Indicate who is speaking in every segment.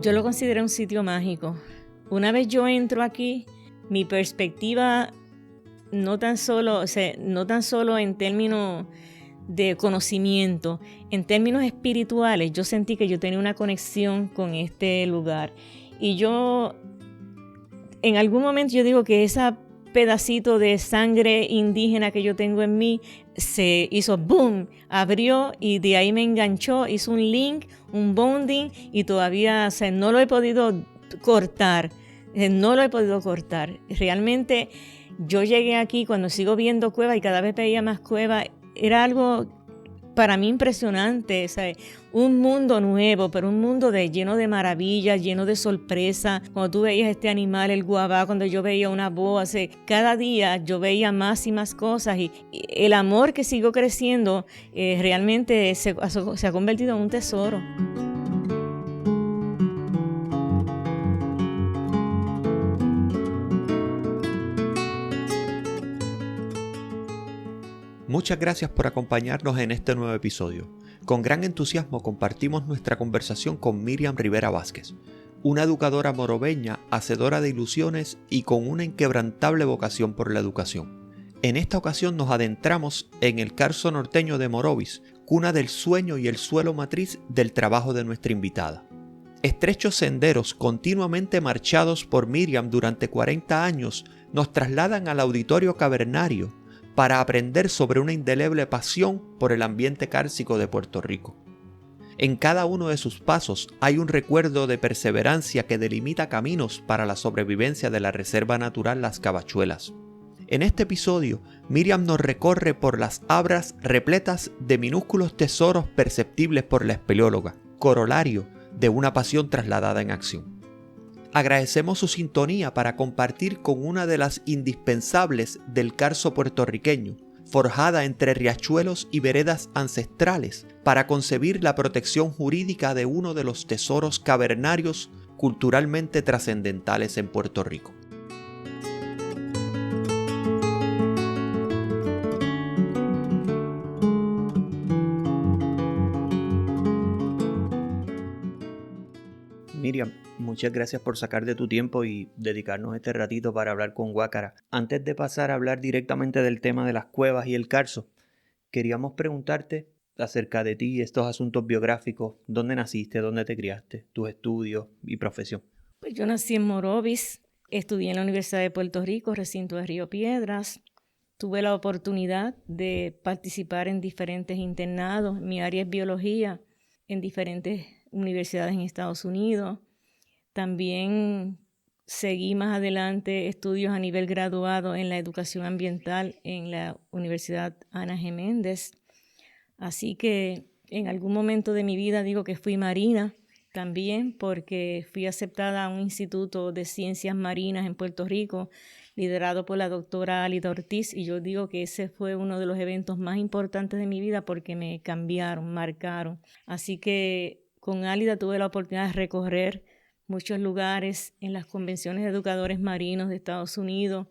Speaker 1: Yo lo considero un sitio mágico. Una vez yo entro aquí, mi perspectiva no tan solo en términos de conocimiento, en términos espirituales, yo sentí que yo tenía una conexión con este lugar. Y yo, en algún momento yo digo que ese pedacito de sangre indígena que yo tengo en mí se hizo boom, abrió y de ahí me enganchó, hizo un link, un bonding y todavía, no lo he podido cortar. Realmente yo llegué aquí cuando sigo viendo cuevas y cada vez veía más cuevas. Era algo para mí impresionante, ¿sabes? Un mundo nuevo, pero un mundo lleno de maravillas, lleno de sorpresas. Cuando tú veías este animal, el guabá, cuando yo veía una boa, cada día yo veía más y más cosas y el amor que siguió creciendo realmente se ha convertido en un tesoro.
Speaker 2: Muchas gracias por acompañarnos en este nuevo episodio. Con gran entusiasmo compartimos nuestra conversación con Miriam Rivera Vázquez, una educadora morobeña, hacedora de ilusiones y con una inquebrantable vocación por la educación. En esta ocasión nos adentramos en el Carso norteño de Morovis, cuna del sueño y el suelo matriz del trabajo de nuestra invitada. Estrechos senderos continuamente marchados por Miriam durante 40 años nos trasladan al auditorio cavernario para aprender sobre una indeleble pasión por el ambiente cárcico de Puerto Rico. En cada uno de sus pasos hay un recuerdo de perseverancia que delimita caminos para la sobrevivencia de la Reserva Natural Las Cavachuelas. En este episodio, Miriam nos recorre por las abras repletas de minúsculos tesoros perceptibles por la espeleóloga, corolario de una pasión trasladada en acción. Agradecemos su sintonía para compartir con una de las indispensables del carso puertorriqueño, forjada entre riachuelos y veredas ancestrales, para concebir la protección jurídica de uno de los tesoros cavernarios culturalmente trascendentales en Puerto Rico. Miriam, muchas gracias por sacar de tu tiempo y dedicarnos este ratito para hablar con Guácara. Antes de pasar a hablar directamente del tema de las cuevas y el carso, queríamos preguntarte acerca de ti y estos asuntos biográficos. ¿Dónde naciste? ¿Dónde te criaste? ¿Tus estudios y profesión?
Speaker 1: Pues yo nací en Morovis, estudié en la Universidad de Puerto Rico, recinto de Río Piedras. Tuve la oportunidad de participar en diferentes internados. Mi área es biología en diferentes universidades en Estados Unidos. También seguí más adelante estudios a nivel graduado en la educación ambiental en la Universidad Ana G. Méndez. Así que en algún momento de mi vida digo que fui marina también porque fui aceptada a un instituto de ciencias marinas en Puerto Rico liderado por la doctora Álida Ortiz, y yo digo que ese fue uno de los eventos más importantes de mi vida porque me cambiaron, marcaron. Así que con Álida tuve la oportunidad de recorrer muchos lugares en las convenciones de educadores marinos de Estados Unidos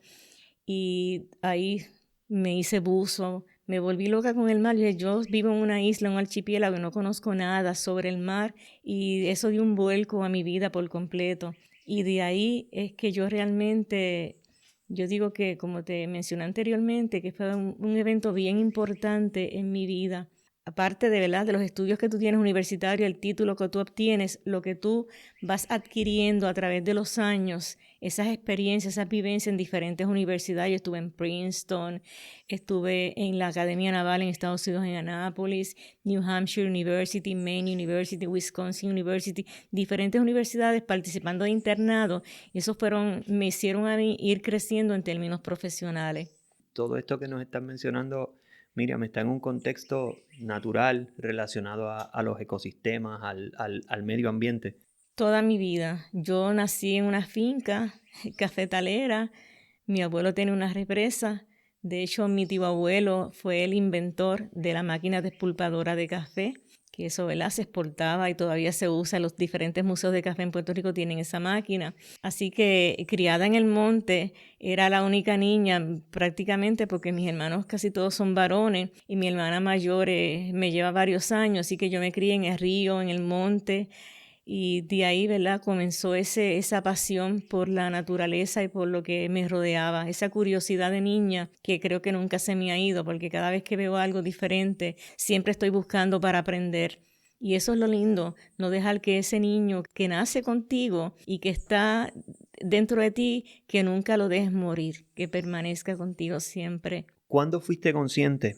Speaker 1: y ahí me hice buzo, me volví loca con el mar. Yo vivo en una isla, un archipiélago, no conozco nada sobre el mar y eso dio un vuelco a mi vida por completo. Y de ahí es que yo realmente, yo digo que, como te mencioné anteriormente, que fue un evento bien importante en mi vida. Aparte de, ¿verdad?, de los estudios que tú tienes universitarios, el título que tú obtienes, lo que tú vas adquiriendo a través de los años, esas experiencias, esas vivencias en diferentes universidades. Yo estuve en Princeton, estuve en la Academia Naval en Estados Unidos en Annapolis, New Hampshire University, Maine University, Wisconsin University, diferentes universidades participando de internado. Y esos me hicieron a mí ir creciendo en términos profesionales.
Speaker 2: Todo esto que nos estás mencionando, Miriam, está en un contexto natural relacionado a los ecosistemas, al medio ambiente.
Speaker 1: Toda mi vida. Yo nací en una finca cafetalera. Mi abuelo tenía una represa. De hecho, mi tío abuelo fue el inventor de la máquina despulpadora de café, que eso, ¿verdad?, se exportaba y todavía se usa. Los diferentes museos de café en Puerto Rico tienen esa máquina. Así que criada en el monte, era la única niña prácticamente porque mis hermanos casi todos son varones y mi hermana mayor me lleva varios años, así que yo me crié en el río, en el monte. Y de ahí, ¿verdad?, comenzó esa pasión por la naturaleza y por lo que me rodeaba, esa curiosidad de niña que creo que nunca se me ha ido, porque cada vez que veo algo diferente, siempre estoy buscando para aprender. Y eso es lo lindo, no dejar que ese niño que nace contigo y que está dentro de ti, que nunca lo dejes morir, que permanezca contigo siempre.
Speaker 2: ¿Cuándo fuiste consciente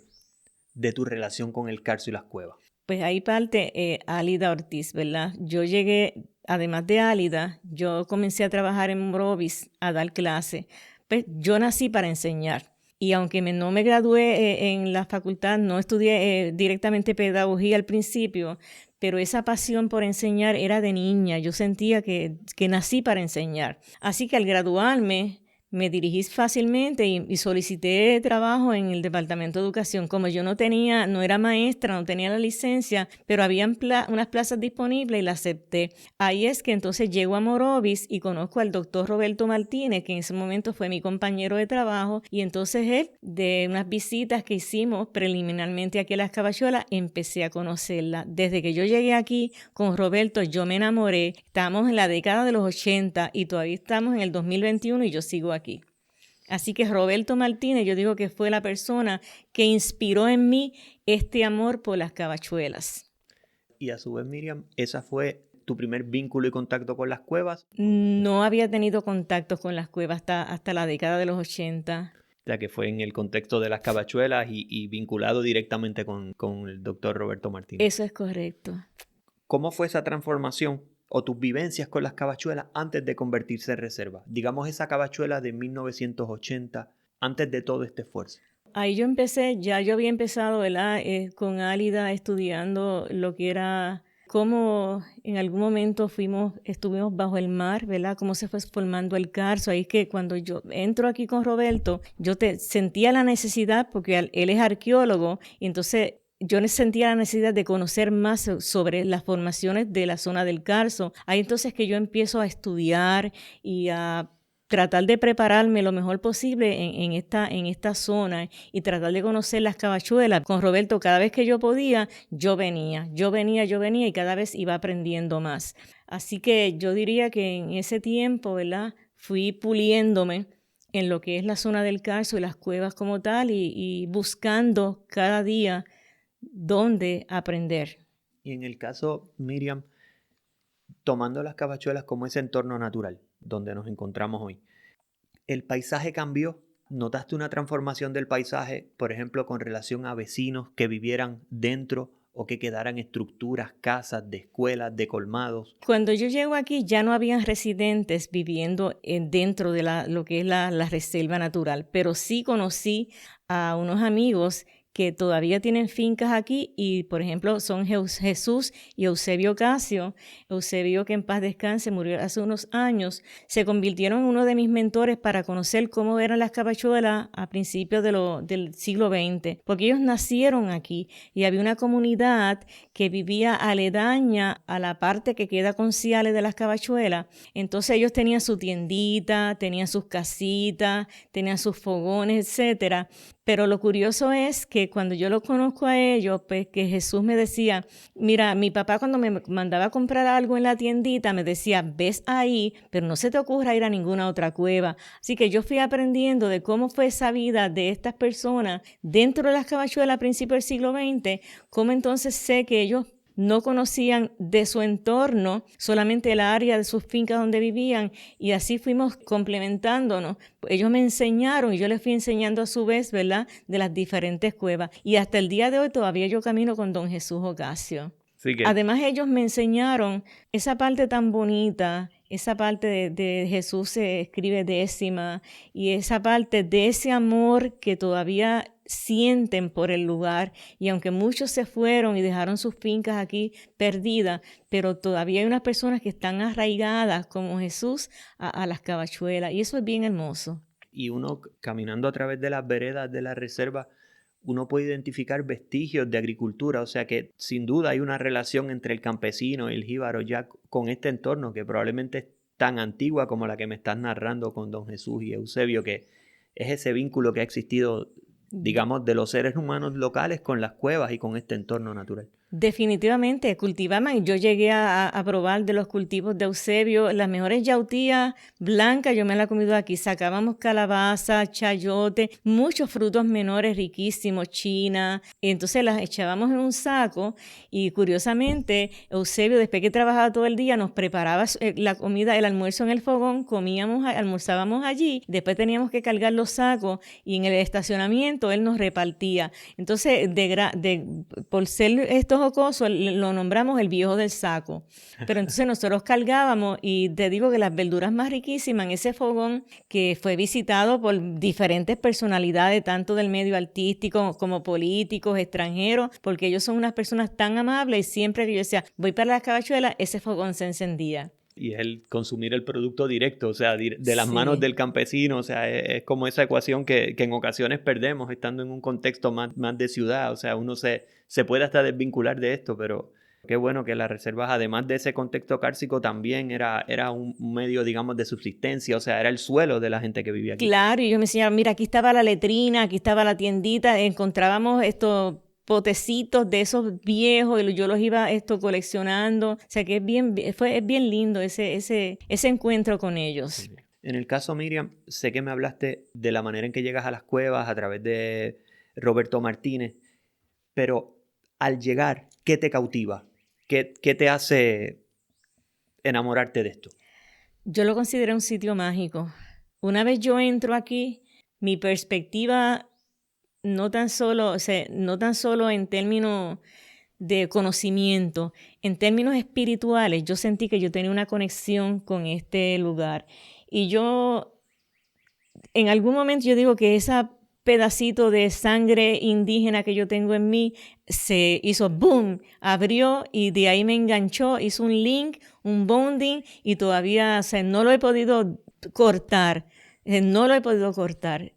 Speaker 2: de tu relación con el Carso y las cuevas?
Speaker 1: Pues ahí parte Álida Ortiz, ¿verdad? Yo llegué, además de Álida, yo comencé a trabajar en Morovis, a dar clase. Pues yo nací para enseñar. Y aunque no me gradué en la facultad, no estudié directamente pedagogía al principio, pero esa pasión por enseñar era de niña. Yo sentía que nací para enseñar. Así que al graduarme, me dirigí fácilmente y solicité trabajo en el Departamento de Educación. Como yo no era maestra, no tenía la licencia, pero habían unas plazas disponibles y las acepté. Ahí es que entonces llego a Morovis y conozco al doctor Roberto Martínez, que en ese momento fue mi compañero de trabajo, y entonces él, de unas visitas que hicimos preliminarmente aquí a Las Cabachuelas, empecé a conocerla. Desde que yo llegué aquí con Roberto, yo me enamoré. Estábamos en la década de los 80 y todavía estamos en el 2021 y yo sigo aquí. Así que Roberto Martínez, yo digo que fue la persona que inspiró en mí este amor por las cabachuelas.
Speaker 2: Y a su vez, Miriam, ¿esa fue tu primer vínculo y contacto con las cuevas?
Speaker 1: No había tenido contacto con las cuevas hasta la década de los 80.
Speaker 2: O sea, que fue en el contexto de las cabachuelas y vinculado directamente con el doctor Roberto Martínez.
Speaker 1: Eso es correcto.
Speaker 2: ¿Cómo fue esa transformación o tus vivencias con las cabachuelas antes de convertirse en reserva? Digamos esa cabachuela de 1980, antes de todo este esfuerzo.
Speaker 1: Ahí yo había empezado, ¿verdad?, con Álida estudiando lo que era, cómo en algún momento estuvimos bajo el mar, ¿verdad?, cómo se fue formando el Carso. Ahí que cuando yo entro aquí con Roberto, yo sentía la necesidad, porque él es arqueólogo, y entonces yo sentía la necesidad de conocer más sobre las formaciones de la zona del Carso. Ahí entonces que yo empiezo a estudiar y a tratar de prepararme lo mejor posible en esta zona y tratar de conocer las cabachuelas. Con Roberto, cada vez que yo podía, yo venía y cada vez iba aprendiendo más. Así que yo diría que en ese tiempo, ¿verdad?, fui puliéndome en lo que es la zona del Carso y las cuevas como tal y buscando cada día dónde aprender.
Speaker 2: Y en el caso, Miriam, tomando las cabachuelas como ese entorno natural donde nos encontramos hoy, ¿el paisaje cambió? ¿Notaste una transformación del paisaje, por ejemplo, con relación a vecinos que vivieran dentro o que quedaran estructuras, casas, de escuelas, de colmados?
Speaker 1: Cuando yo llego aquí ya no habían residentes viviendo dentro de lo que es la reserva natural, pero sí conocí a unos amigos que todavía tienen fincas aquí y, por ejemplo, son Jesús y Eusebio Casio. Eusebio, que en paz descanse, murió hace unos años, se convirtieron en uno de mis mentores para conocer cómo eran las cabachuelas a principios del siglo XX, porque ellos nacieron aquí y había una comunidad que vivía aledaña a la parte que queda con Ciales de las cabachuelas. Entonces ellos tenían su tiendita, tenían sus casitas, tenían sus fogones, etcétera. Pero lo curioso es que cuando yo los conozco a ellos, pues que Jesús me decía, mira, mi papá cuando me mandaba a comprar algo en la tiendita me decía, ves ahí, pero no se te ocurra ir a ninguna otra cueva. Así que yo fui aprendiendo de cómo fue esa vida de estas personas dentro de las cabachuelas a principios del siglo XX, cómo entonces sé que ellos no conocían de su entorno, solamente el área de sus fincas donde vivían, y así fuimos complementándonos. Ellos me enseñaron y yo les fui enseñando a su vez, ¿verdad?, de las diferentes cuevas. Y hasta el día de hoy todavía yo camino con don Jesús Ocasio. Además ellos me enseñaron esa parte tan bonita, esa parte de Jesús se escribe décima, y esa parte de ese amor que todavía sienten por el lugar, y aunque muchos se fueron y dejaron sus fincas aquí perdidas, pero todavía hay unas personas que están arraigadas como Jesús a las cabachuelas, y eso es bien hermoso.
Speaker 2: Y uno caminando a través de las veredas de la reserva, uno puede identificar vestigios de agricultura, o sea que sin duda hay una relación entre el campesino y el jíbaro ya con este entorno que probablemente es tan antigua como la que me estás narrando con don Jesús y Eusebio, que es ese vínculo que ha existido, digamos, de los seres humanos locales con las cuevas y con este entorno natural.
Speaker 1: Definitivamente, cultivaban. Yo llegué a probar de los cultivos de Eusebio, las mejores yautías blancas, yo me las he comido aquí. Sacábamos calabaza, chayote, muchos frutos menores riquísimos, china. Entonces las echábamos en un saco y curiosamente Eusebio, después que trabajaba todo el día, nos preparaba la comida, el almuerzo en el fogón, almorzábamos allí, después teníamos que cargar los sacos y en el estacionamiento él nos repartía. Entonces, por ser estos jocoso, lo nombramos el viejo del saco. Pero entonces nosotros cargábamos y te digo que las verduras más riquísimas en ese fogón que fue visitado por diferentes personalidades, tanto del medio artístico como políticos, extranjeros, porque ellos son unas personas tan amables y siempre que yo decía, voy para las Cavachuelas, ese fogón se encendía.
Speaker 2: Y es el consumir el producto directo, o sea, de las manos del campesino, o sea, es como esa ecuación que en ocasiones perdemos estando en un contexto más de ciudad, o sea, uno se puede hasta desvincular de esto, pero qué bueno que las reservas, además de ese contexto cárcico, también era un medio, digamos, de subsistencia, o sea, era el suelo de la gente que vivía aquí.
Speaker 1: Claro, y ellos me enseñaron, mira, aquí estaba la letrina, aquí estaba la tiendita, encontrábamos estos potecitos de esos viejos y yo los iba coleccionando, o sea que es bien lindo ese encuentro con ellos.
Speaker 2: En el caso, Miriam, sé que me hablaste de la manera en que llegas a las cuevas a través de Roberto Martínez, pero al llegar, ¿qué te cautiva? ¿Qué te hace enamorarte de esto?
Speaker 1: Yo lo considero un sitio mágico. Una vez yo entro aquí, mi perspectiva no tan solo en términos de conocimiento, en términos espirituales, yo sentí que yo tenía una conexión con este lugar. Y yo, en algún momento yo digo que ese pedacito de sangre indígena que yo tengo en mí se hizo boom, abrió y de ahí me enganchó, hizo un link, un bonding y todavía, o sea, no lo he podido cortar,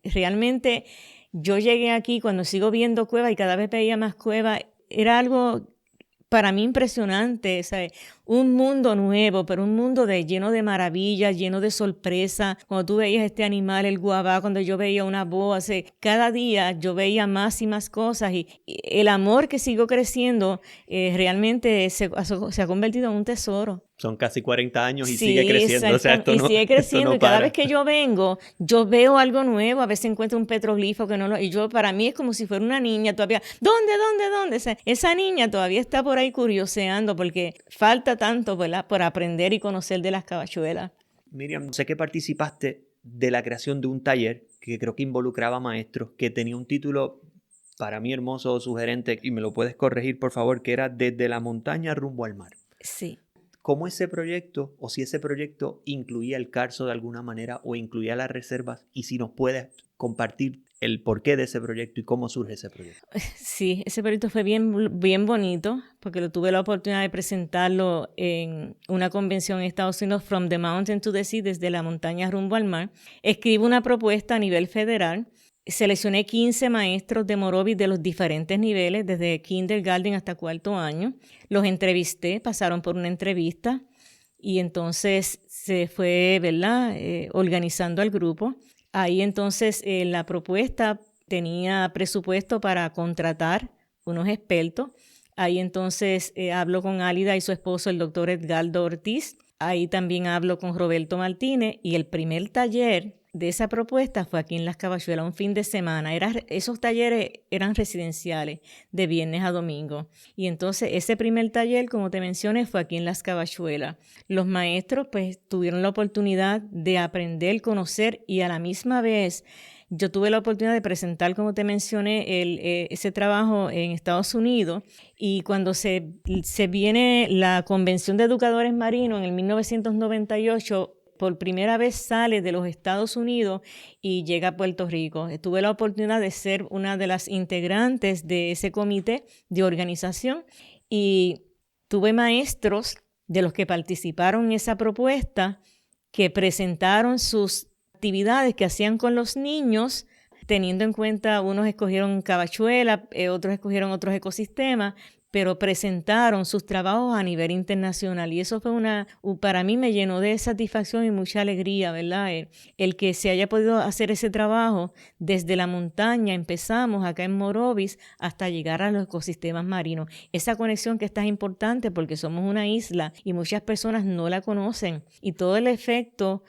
Speaker 1: Realmente yo llegué aquí cuando sigo viendo cuevas y cada vez veía más cuevas, era algo para mí impresionante, ¿sabes? Un mundo nuevo, pero un mundo lleno de maravillas, lleno de sorpresas. Cuando tú veías este animal, el guabá, cuando yo veía una boa, cada día yo veía más y más cosas y el amor que siguió creciendo realmente se ha convertido en un tesoro.
Speaker 2: Son casi 40 años y sigue creciendo. O sea,
Speaker 1: sigue creciendo
Speaker 2: no
Speaker 1: y cada
Speaker 2: para.
Speaker 1: vez que yo vengo, yo veo algo nuevo. A veces encuentro un petroglifo y para mí es como si fuera una niña todavía. ¿Dónde? O sea, esa niña todavía está por ahí curioseando porque falta tanto, ¿verdad?, por aprender y conocer de las Cavachuelas.
Speaker 2: Miriam, sé que participaste de la creación de un taller que creo que involucraba maestros, que tenía un título para mí hermoso, sugerente, y me lo puedes corregir, por favor, que era Desde la montaña rumbo al mar.
Speaker 1: Sí.
Speaker 2: ¿Cómo ese proyecto, o si ese proyecto incluía el Carso de alguna manera o incluía las reservas? Y si nos puedes compartir el porqué de ese proyecto y cómo surge ese proyecto.
Speaker 1: Sí, ese proyecto fue bien bonito porque tuve la oportunidad de presentarlo en una convención en Estados Unidos, From the Mountain to the Sea, desde la montaña rumbo al mar. Escribo una propuesta a nivel federal. Seleccioné 15 maestros de Morovis de los diferentes niveles, desde kindergarten hasta 4º año. Los entrevisté, pasaron por una entrevista y entonces se fue, ¿verdad?, organizando al grupo. Ahí entonces la propuesta tenía presupuesto para contratar unos expertos. Ahí entonces hablo con Álida y su esposo, el doctor Edgardo Ortiz. Ahí también hablo con Roberto Martínez y el primer taller de esa propuesta fue aquí en Las Cavachuelas, un fin de semana. Esos talleres eran residenciales de viernes a domingo. Y entonces ese primer taller, como te mencioné, fue aquí en Las Cavachuelas. Los maestros pues tuvieron la oportunidad de aprender, conocer y a la misma vez yo tuve la oportunidad de presentar, como te mencioné, ese trabajo en Estados Unidos. Y cuando se viene la Convención de Educadores Marinos en el 1998, por primera vez sale de los Estados Unidos y llega a Puerto Rico. Tuve la oportunidad de ser una de las integrantes de ese comité de organización y tuve maestros de los que participaron en esa propuesta que presentaron sus actividades que hacían con los niños, teniendo en cuenta, unos escogieron Cavachuela, otros escogieron otros ecosistemas, pero presentaron sus trabajos a nivel internacional. Y eso fue para mí me llenó de satisfacción y mucha alegría, ¿verdad? El que se haya podido hacer ese trabajo desde la montaña, empezamos acá en Morovis, hasta llegar a los ecosistemas marinos. Esa conexión que es tan importante porque somos una isla y muchas personas no la conocen. Y todo el efecto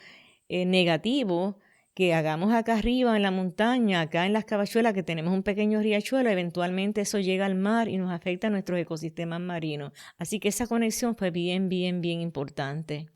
Speaker 1: negativo que hagamos acá arriba en la montaña, acá en las Cabachuelas, que tenemos un pequeño riachuelo, eventualmente eso llega al mar y nos afecta a nuestros ecosistemas marinos. Así que esa conexión fue bien importante.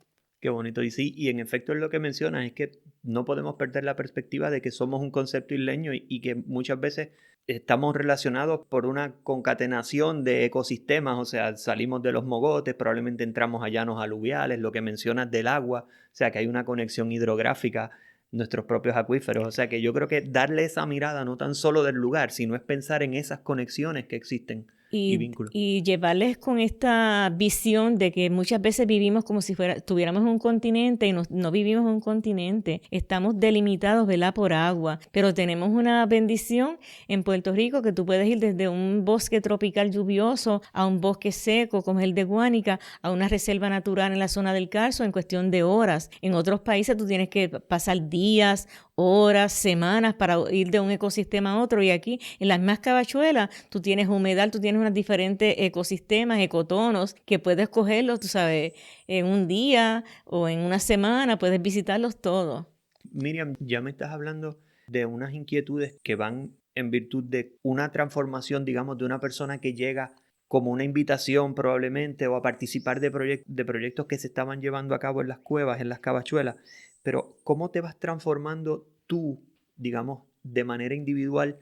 Speaker 2: Qué bonito. Y sí, y en efecto es lo que mencionas, es que no podemos perder la perspectiva de que somos un concepto isleño y que muchas veces estamos relacionados por una concatenación de ecosistemas, o sea, salimos de los mogotes, probablemente entramos a llanos aluviales, lo que mencionas del agua, o sea, que hay una conexión hidrográfica, nuestros propios acuíferos, o sea, que yo creo que darle esa mirada no tan solo del lugar, sino es pensar en esas conexiones que existen.
Speaker 1: Y llevarles con esta visión de que muchas veces vivimos como si tuviéramos un continente y no vivimos en un continente. Estamos delimitados, ¿verdad?, por agua, pero tenemos una bendición en Puerto Rico que tú puedes ir desde un bosque tropical lluvioso a un bosque seco como es el de Guánica, a una reserva natural en la zona del Carso en cuestión de horas. En otros países tú tienes que pasar días, horas, semanas para ir de un ecosistema a otro, y aquí en las mismas Cabachuelas tú tienes humedal, tú tienes unos diferentes ecosistemas, ecotonos que puedes cogerlos, tú sabes, en un día o en una semana puedes visitarlos todos.
Speaker 2: Miriam, ya me estás hablando de unas inquietudes que van en virtud de una transformación, digamos, de una persona que llega como una invitación probablemente o a participar de proyectos que se estaban llevando a cabo en las cuevas, en las Cabachuelas. Pero ¿cómo te vas transformando tú, digamos, de manera individual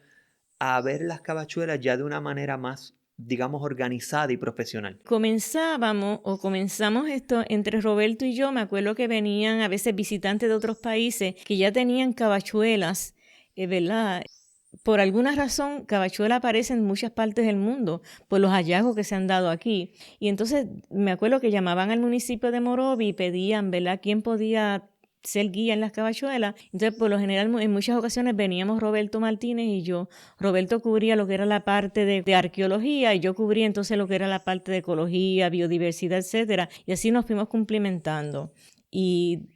Speaker 2: a ver las Cabachuelas ya de una manera más, digamos, organizada y profesional?
Speaker 1: Comenzamos esto entre Roberto y yo. Me acuerdo que venían a veces visitantes de otros países que ya tenían cabachuelas, ¿verdad? Por alguna razón, Cabachuela aparece en muchas partes del mundo por los hallazgos que se han dado aquí. Y entonces me acuerdo que llamaban al municipio de Morovis y pedían, ¿verdad?, quién podía ser guía en las Cabachuelas. Entonces, por lo general, en muchas ocasiones veníamos Roberto Martínez y yo. Roberto cubría lo que era la parte de arqueología y yo cubría entonces lo que era la parte de ecología, biodiversidad, etcétera. Y así nos fuimos complementando. Y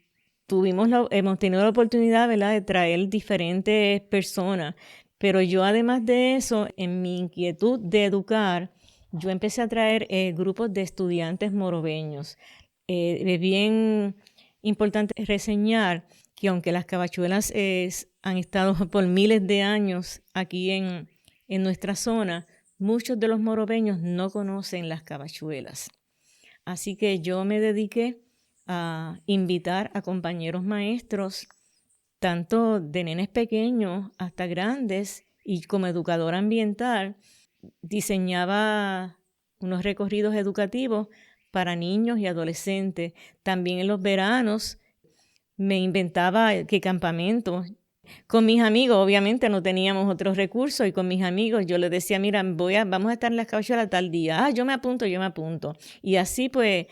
Speaker 1: hemos tenido la oportunidad, ¿verdad?, de traer diferentes personas. Pero yo, además de eso, en mi inquietud de educar, yo empecé a traer grupos de estudiantes morobeños. Es bien importante reseñar que aunque las Cabachuelas han estado por miles de años aquí en nuestra zona, muchos de los morobeños no conocen las Cabachuelas. Así que yo me dediqué a invitar a compañeros maestros, tanto de nenes pequeños hasta grandes, y como educadora ambiental diseñaba unos recorridos educativos para niños y adolescentes. También en los veranos me inventaba que campamentos. Con mis amigos, obviamente no teníamos otros recursos, y con mis amigos yo les decía, mira, vamos a estar en las Cabachuelas tal día. Yo me apunto. Y así pues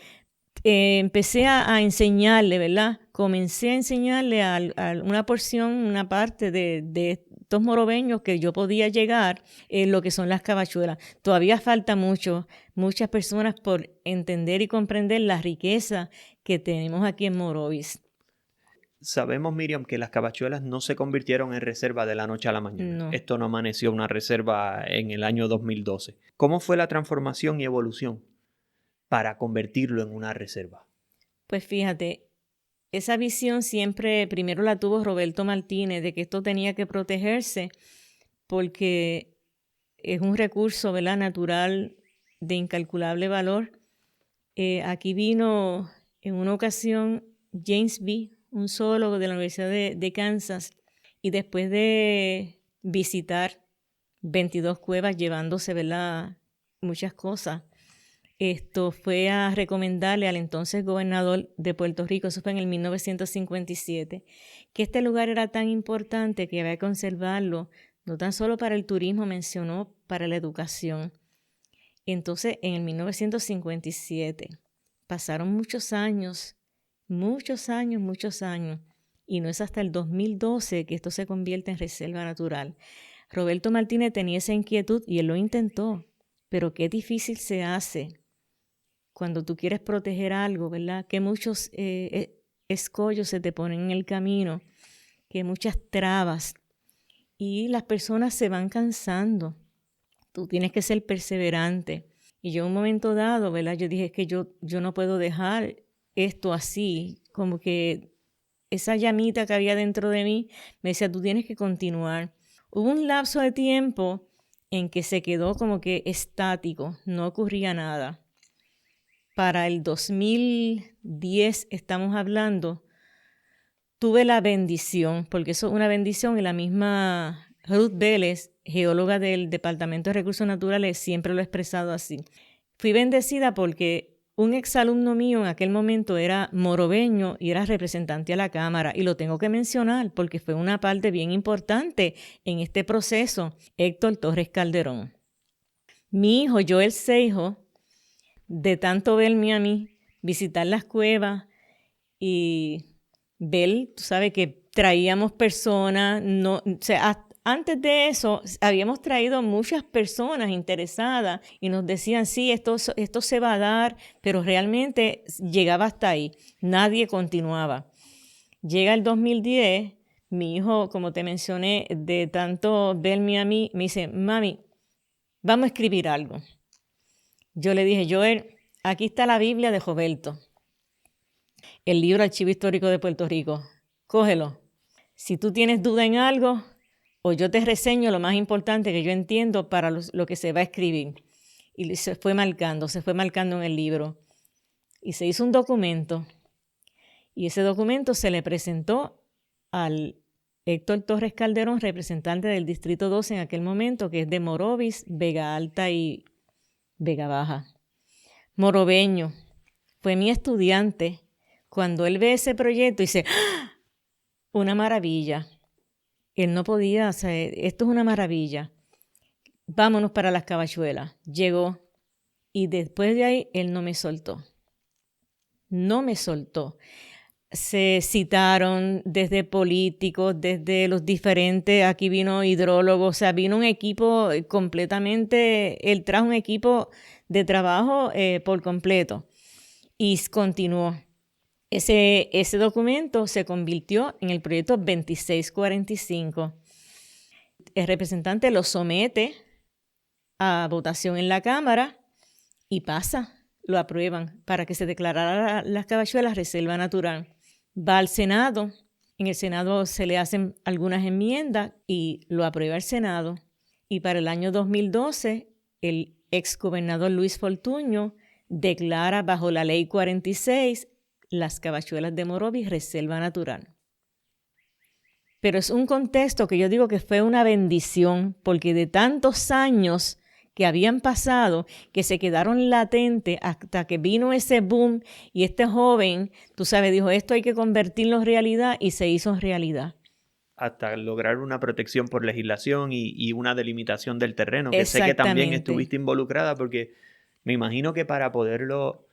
Speaker 1: empecé a enseñarle, ¿verdad? Comencé a enseñarle a una porción, una parte de estos morobeños que yo podía llegar en lo que son las Cabachuelas. Todavía falta muchas personas por entender y comprender la riqueza que tenemos aquí en Morovis.
Speaker 2: Sabemos, Miriam, que las Cabachuelas no se convirtieron en reserva de la noche a la mañana.
Speaker 1: No.
Speaker 2: Esto no amaneció una reserva en el año 2012. ¿Cómo fue la transformación y evolución para convertirlo en una reserva?
Speaker 1: Pues fíjate, esa visión siempre primero la tuvo Roberto Martínez, de que esto tenía que protegerse porque es un recurso, ¿verdad?, natural de incalculable valor. Aquí vino en una ocasión James B., un zoólogo de la Universidad de Kansas, y después de visitar 22 cuevas llevándose, ¿verdad?, muchas cosas, esto fue a recomendarle al entonces gobernador de Puerto Rico, eso fue en el 1957, que este lugar era tan importante que había que conservarlo, no tan solo para el turismo, mencionó para la educación. Entonces, en el 1957, pasaron muchos años, y no es hasta el 2012 que esto se convierte en reserva natural. Roberto Martínez tenía esa inquietud y él lo intentó, pero qué difícil se hace cuando tú quieres proteger algo, ¿verdad? Que muchos escollos se te ponen en el camino, que muchas trabas, y las personas se van cansando. Tú tienes que ser perseverante. Y yo en un momento dado, ¿verdad? Yo dije, es que yo no puedo dejar esto así, como que esa llamita que había dentro de mí me decía, tú tienes que continuar. Hubo un lapso de tiempo en que se quedó como que estático, no ocurría nada. Para el 2010, estamos hablando, tuve la bendición, porque eso es una bendición, y la misma Ruth Vélez, geóloga del Departamento de Recursos Naturales, siempre lo ha expresado así. Fui bendecida porque un exalumno mío en aquel momento era morobeño y era representante a la Cámara, y lo tengo que mencionar porque fue una parte bien importante en este proceso, Héctor Torres Calderón. Mi hijo, Joel Seijo, de tanto verme a mí, visitar las cuevas y ver, tú sabes que traíamos personas, antes de eso habíamos traído muchas personas interesadas y nos decían, sí, esto se va a dar, pero realmente llegaba hasta ahí, nadie continuaba. Llega el 2010, mi hijo, como te mencioné, de tanto verme a mí, me dice, mami, vamos a escribir algo. Yo le dije, Joel, aquí está la Biblia de Roberto, el libro Archivo Histórico de Puerto Rico. Cógelo. Si tú tienes duda en algo, o yo te reseño lo más importante que yo entiendo para lo que se va a escribir. Y se fue marcando en el libro. Y se hizo un documento. Y ese documento se le presentó al Héctor Torres Calderón, representante del Distrito 12 en aquel momento, que es de Morovis, Vega Alta y Vega Baja. Morobeño. Fue mi estudiante. Cuando él ve ese proyecto, dice, ¡ah! Una maravilla. Él no podía, esto es una maravilla. Vámonos para las Cabachuelas. Llegó y después de ahí él no me soltó. No me soltó. Se citaron desde políticos, desde los diferentes, aquí vino hidrólogos, vino un equipo completamente, él trajo un equipo de trabajo por completo y continuó. Ese documento se convirtió en el proyecto 2645. El representante lo somete a votación en la Cámara y pasa, lo aprueban para que se declarara las Cabachuelas reserva natural. Va al Senado, en el Senado se le hacen algunas enmiendas y lo aprueba el Senado. Y para el año 2012, el exgobernador Luis Fortuño declara bajo la Ley 46 las Cabachuelas de Morovis reserva natural. Pero es un contexto que yo digo que fue una bendición, porque de tantos años que habían pasado, que se quedaron latentes hasta que vino ese boom y este joven, tú sabes, dijo, esto hay que convertirlo en realidad, y se hizo en realidad.
Speaker 2: Hasta lograr una protección por legislación y una delimitación del terreno, que sé que también estuviste involucrada, porque me imagino que para poderlo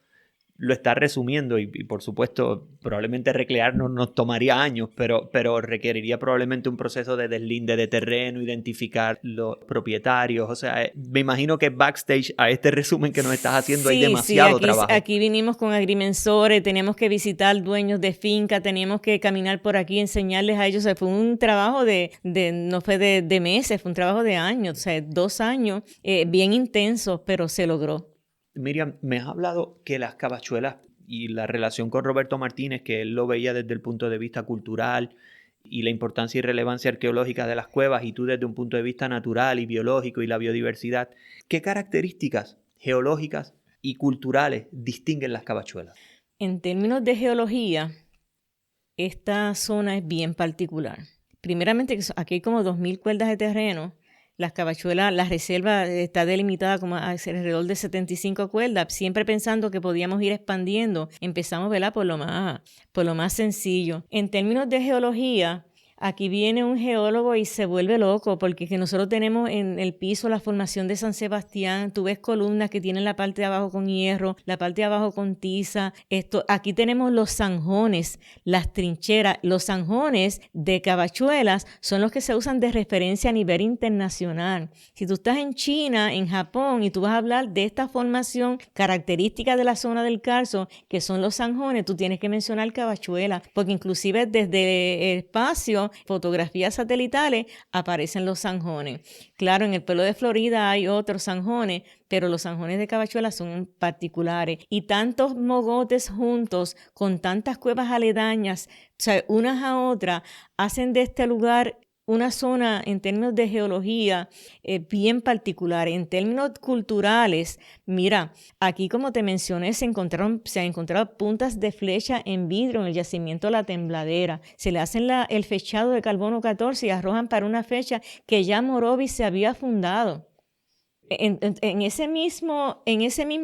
Speaker 2: lo está resumiendo y por supuesto probablemente recrearnos nos tomaría años, pero requeriría probablemente un proceso de deslinde de terreno, identificar los propietarios, o sea, me imagino que backstage a este resumen que nos estás haciendo hay demasiado trabajo.
Speaker 1: Aquí vinimos con agrimensores, teníamos que visitar dueños de finca, teníamos que caminar por aquí, enseñarles a ellos, o sea, fue un trabajo no fue de meses, fue un trabajo de años, o sea, 2 años, bien intensos, pero se logró.
Speaker 2: Miriam, me has hablado que las Cabachuelas y la relación con Roberto Martínez, que él lo veía desde el punto de vista cultural y la importancia y relevancia arqueológica de las cuevas, y tú desde un punto de vista natural y biológico y la biodiversidad. ¿Qué características geológicas y culturales distinguen las Cabachuelas?
Speaker 1: En términos de geología, esta zona es bien particular. Primeramente, aquí hay como 2,000 cuerdas de terreno. Las Cabachuelas, la reserva está delimitada como alrededor de 75 cuerdas, siempre pensando que podíamos ir expandiendo. Empezamos, ¿verdad?, por lo más sencillo. En términos de geología, Aquí viene un geólogo y se vuelve loco porque que nosotros tenemos en el piso la formación de San Sebastián, tú ves columnas que tienen la parte de abajo con hierro, la parte de abajo con tiza. Aquí tenemos los zanjones, las trincheras. Los zanjones de Cavachuelas son los que se usan de referencia a nivel internacional. Si tú estás en China, en Japón, y tú vas a hablar de esta formación característica de la zona del Carso, que son los zanjones, tú tienes que mencionar Cavachuelas, porque inclusive desde el espacio, fotografías satelitales, aparecen los zanjones. Claro, en el pueblo de Florida hay otros zanjones, pero los zanjones de Cavachuelas son particulares. Y tantos mogotes juntos, con tantas cuevas aledañas, o sea, unas a otras, hacen de este lugar una zona en términos de geología bien particular. En términos culturales, mira, aquí como te mencioné, se han encontrado puntas de flecha en vidrio en el yacimiento La Tembladera. Se le hacen el fechado de carbono 14 y arrojan para una fecha que ya Morovis se había fundado. En ese mismo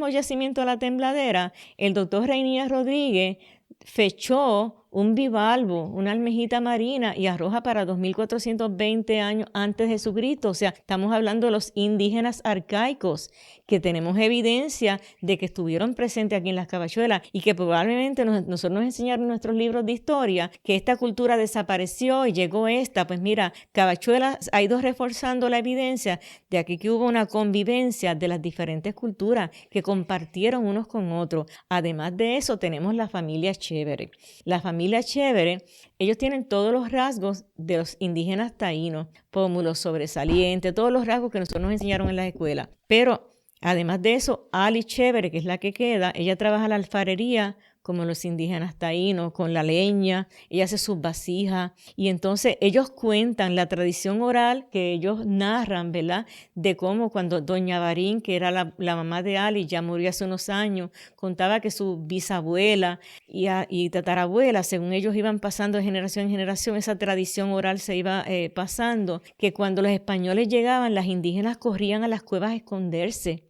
Speaker 1: yacimiento La Tembladera, el doctor Reinier Rodríguez fechó un bivalvo, una almejita marina, y arroja para 2420 años antes de Jesucristo. O sea, estamos hablando de los indígenas arcaicos, que tenemos evidencia de que estuvieron presentes aquí en las Cavachuelas y que probablemente nosotros nos enseñaron en nuestros libros de historia que esta cultura desapareció y llegó esta. Pues mira, Cavachuelas ha ido reforzando la evidencia de aquí que hubo una convivencia de las diferentes culturas que compartieron unos con otros. Además de eso, tenemos la familia Chévere. La familia Chévere, ellos tienen todos los rasgos de los indígenas taínos, pómulos sobresalientes, todos los rasgos que nosotros nos enseñaron en la escuela. Pero además de eso, Ali Chévere, que es la que queda, ella trabaja la alfarería como los indígenas taínos, con la leña, ella hace sus vasijas, y entonces ellos cuentan la tradición oral que ellos narran, ¿verdad? De cómo cuando doña Barín, que era la mamá de Ali, ya murió hace unos años, contaba que su bisabuela y tatarabuela, según ellos iban pasando de generación en generación, esa tradición oral se iba pasando, que cuando los españoles llegaban, las indígenas corrían a las cuevas a esconderse,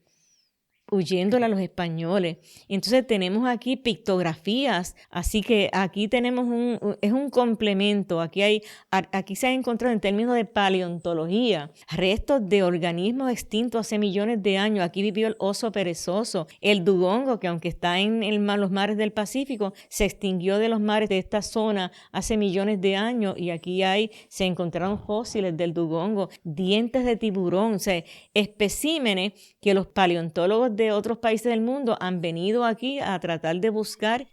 Speaker 1: huyéndole a los españoles. Entonces tenemos aquí pictografías, así que aquí tenemos es un complemento. Aquí se han encontrado en términos de paleontología restos de organismos extintos hace millones de años. Aquí vivió el oso perezoso, el dugongo, que aunque está en los mares del Pacífico, se extinguió de los mares de esta zona hace millones de años, y aquí se encontraron fósiles del dugongo, dientes de tiburón, o sea, especímenes que los paleontólogos de otros países del mundo han venido aquí a tratar de buscar.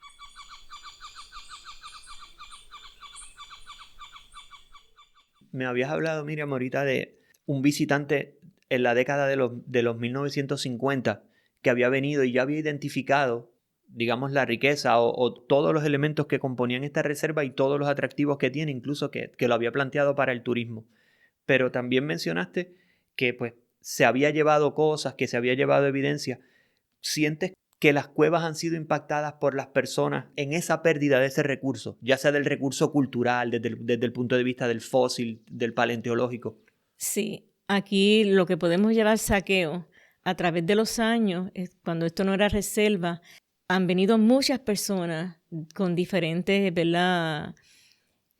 Speaker 2: Me habías hablado, Miriam, ahorita de un visitante en la década de los 1950 que había venido y ya había identificado, digamos, la riqueza o todos los elementos que componían esta reserva y todos los atractivos que tiene, incluso que lo había planteado para el turismo. Pero también mencionaste que pues se había llevado cosas, que se había llevado evidencia. ¿Sientes que las cuevas han sido impactadas por las personas en esa pérdida de ese recurso, ya sea del recurso cultural, desde el punto de vista del fósil, del paleontológico?
Speaker 1: Sí, aquí lo que podemos llevar saqueo a través de los años, cuando esto no era reserva, han venido muchas personas con diferentes, ¿verdad?,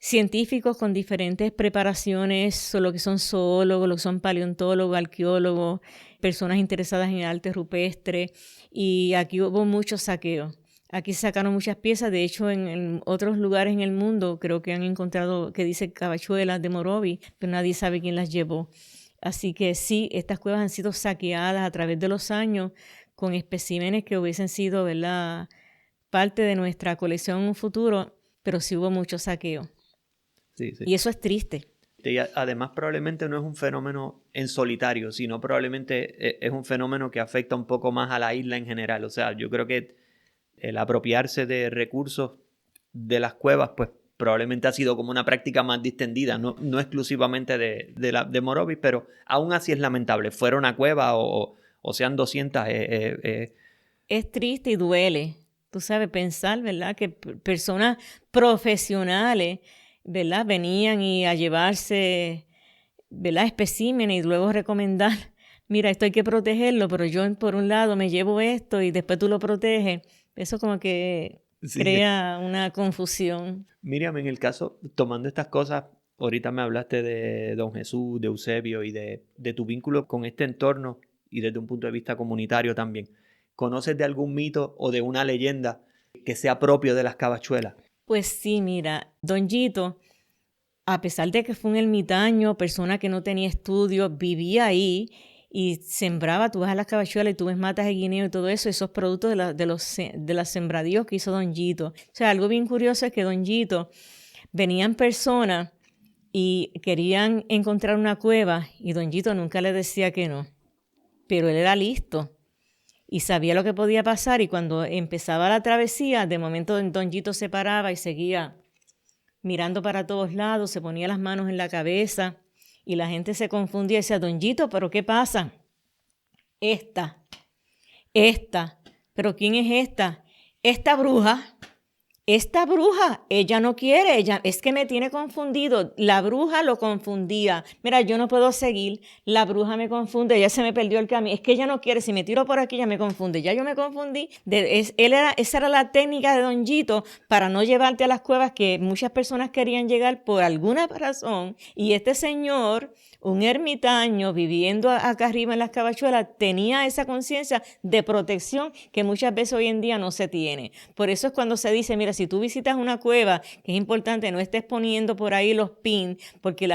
Speaker 1: científicos con diferentes preparaciones, lo que son zoólogos, lo que son paleontólogos, arqueólogos, personas interesadas en el arte rupestre, y aquí hubo muchos saqueos. Aquí sacaron muchas piezas. De hecho, en otros lugares en el mundo creo que han encontrado, que dice Cavachuelas de Morovis, pero nadie sabe quién las llevó. Así que sí, estas cuevas han sido saqueadas a través de los años con especímenes que hubiesen sido, ¿verdad?, parte de nuestra colección en un futuro, pero sí hubo mucho saqueo.
Speaker 2: Sí, sí.
Speaker 1: Y eso es triste.
Speaker 2: Y además probablemente no es un fenómeno en solitario, sino probablemente es un fenómeno que afecta un poco más a la isla en general. O sea, yo creo que el apropiarse de recursos de las cuevas, pues probablemente ha sido como una práctica más distendida, no exclusivamente de Morovis, pero aún así es lamentable. Fuera una cueva o sean 200.
Speaker 1: Es triste y duele, tú sabes, pensar, ¿verdad?, que personas profesionales, ¿verdad?, venían a llevarse, ¿verdad?, especímenes y luego recomendar, mira, esto hay que protegerlo, pero yo por un lado me llevo esto y después tú lo proteges. Eso como que crea una confusión.
Speaker 2: Miriam, en el caso, tomando estas cosas Ahorita me hablaste de Don Jesús, de Eusebio y de tu vínculo con este entorno y desde un punto de vista comunitario también. ¿Conoces de algún mito o de una leyenda que sea propio de las Cavachuelas?
Speaker 1: Pues sí, mira, Don Yito, a pesar de que fue un ermitaño, persona que no tenía estudios, vivía ahí y sembraba. Tú vas a las Cavachuelas y tú ves matas de guineo y todo eso, esos productos de las sembradíos que hizo Don Yito. O sea, algo bien curioso es que Don Yito, venían personas y querían encontrar una cueva y Don Yito nunca le decía que no, pero él era listo y sabía lo que podía pasar, y cuando empezaba la travesía, de momento Don Yito se paraba y seguía mirando para todos lados, se ponía las manos en la cabeza y la gente se confundía y decía, Don Yito, ¿pero qué pasa? Esta, ¿pero quién es esta? Esta bruja, ella no quiere, es que me tiene confundido. La bruja lo confundía. Mira, yo no puedo seguir, la bruja me confunde, ya se me perdió el camino. Es que ella no quiere, si me tiro por aquí, ella me confunde. Ya yo me confundí. Esa era la técnica de Don Yito para no llevarte a las cuevas que muchas personas querían llegar por alguna razón. Y este señor, un ermitaño viviendo acá arriba en las Cavachuelas, tenía esa conciencia de protección que muchas veces hoy en día no se tiene. Por eso es cuando se dice, mira, si tú visitas una cueva, que es importante, no estés poniendo por ahí los pins, porque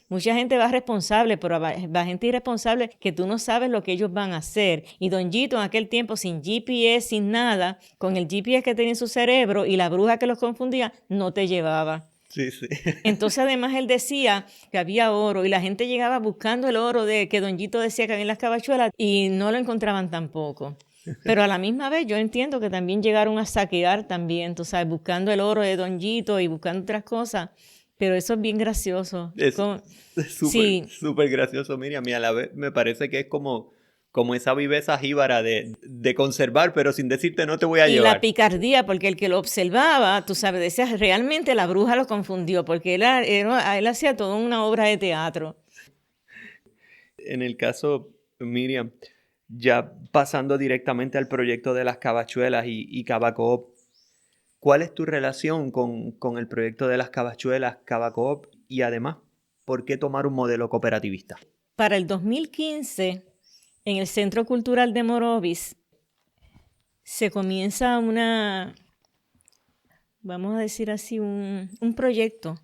Speaker 1: mucha gente va responsable, pero va gente irresponsable que tú no sabes lo que ellos van a hacer. Y Don Yito en aquel tiempo, sin GPS, sin nada, con el GPS que tenía en su cerebro y la bruja que los confundía, no te llevaba.
Speaker 2: Sí, sí.
Speaker 1: Entonces, además, él decía que había oro y la gente llegaba buscando el oro que Don Yito decía que había en las Cavachuelas y no lo encontraban tampoco. Pero a la misma vez yo entiendo que también llegaron a saquear también, tú sabes, buscando el oro de Don Yito y buscando otras cosas. Pero eso es bien gracioso.
Speaker 2: Es súper gracioso, Miriam. Y a la vez me parece que es como esa viveza jíbara de conservar, pero sin decirte no te voy a llevar.
Speaker 1: Y la picardía, porque el que lo observaba, tú sabes, decía, realmente la bruja lo confundió, porque él hacía toda una obra de teatro.
Speaker 2: En el caso, Miriam, ya pasando directamente al proyecto de las Cavachuelas y Cavacoop, ¿cuál es tu relación con el proyecto de las Cavachuelas, Cavacoop, y además, por qué tomar un modelo cooperativista?
Speaker 1: Para el 2015, en el Centro Cultural de Morovis, se comienza vamos a decir así, un proyecto